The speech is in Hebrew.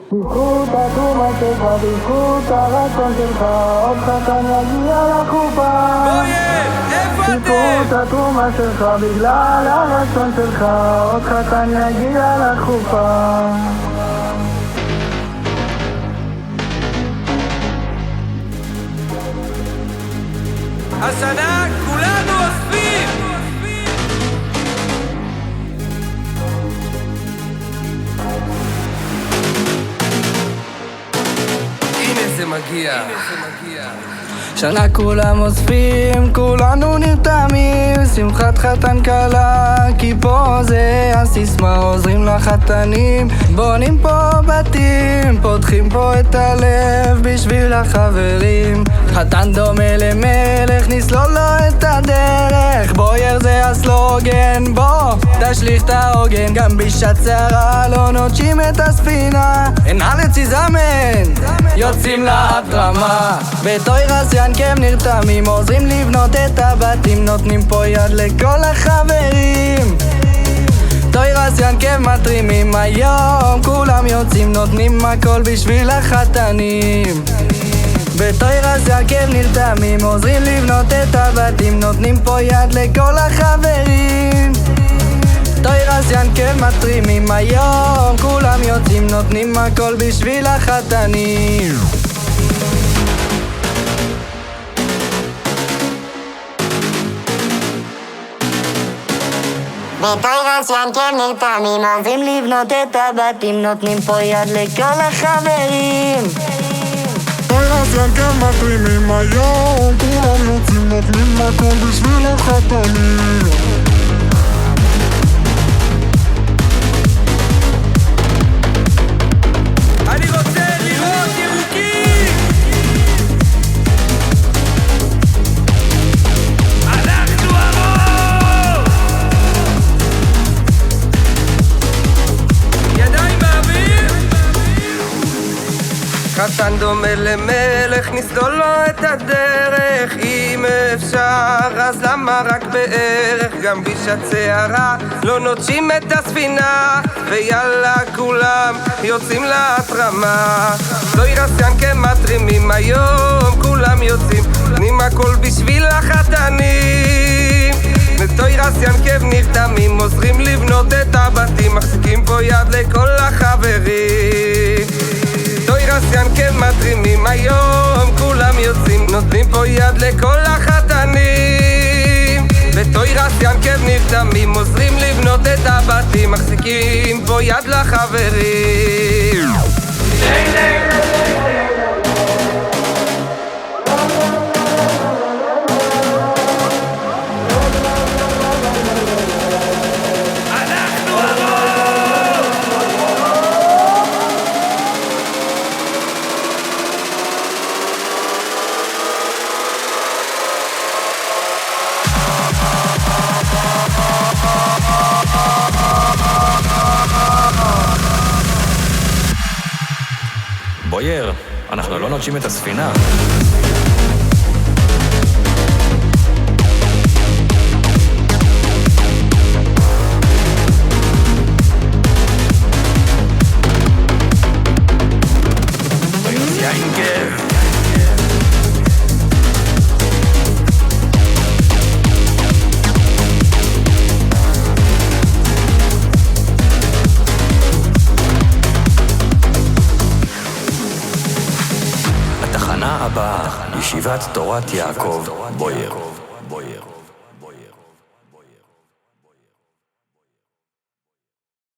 בזכות התרומה שלך, בזכות הרצון שלך, עוד חתן יגיע לחופה. בזכות התרומה שלך, בגלל הרצון שלך, עוד חתן יגיע לחופה. השנה כולנו אוספים. הנה זה מגיע. שנה כולם אוספים, כולנו נרתמים, שמחת חתן קלה, כי פה זה הסיסמה, עוזרים לחתנים, בונים פה בתים, פותחים פה את הלב בשביל החברים. חתן דומה למלך, נסלול לו את הדרך, בויר זה הסלוגן, בוא תשליך את העוגן, גם בשעת שערה לא נוטשים את הספינה, אין ארץ יזמן, יוצאים להתרמה, בתוירס ינקב נרתמים, עוזרים לבנות את הבתים, נותנים פה יד לכל החברים. תוירס ינקב מתרימים, היום כולם יוצאים, נותנים הכל בשביל החתנים. בתוירס ינקב נרתמים, עוזרים לבנות את הבתים, נותנים פה יד לכל החברים. תוירס ינקב מתרימים, היום כולם יוצאים, נותנים הכל בשביל החתנים. בתוירס ינקב נרתמים, עוזרים לבנות את הבתים, נותנים פה יד לכל החברים. תוירס ינקב מתרימים, היום כולם יוצאים, נותנים הכל בשביל החתנים. אני רוצה לראות ירוקים. אנחנו הרוב. ידיים באוויר. חתן דומה למלך, נסלול לו את הדרך, אם אפשר אז למה רק בערך, גם בשעת שערה לא נוטשים את הספינה, ויאללה כולם יוצאים להתרמה. תוירס ינקב מתרימים, היום כולם יוצאים, נותנים הכל בשביל החתנים. בתוירס ינקב נרתמים, עוזרים לבנות את הבתים, מחזיקים פה יד לכל החברים. תוירס ינקב מתרימים, היום כולם יוצאים, נותנים פה יד לכל החתנים. בתוירס ינקב נרתמים, עוזרים לבנות את הבתים, מחזיקים פה יד לחברים. בויר, אנחנו לא נוטשים את הספינה. תוירס ינקב הבאה, ישיבת תורת יעקב בויר.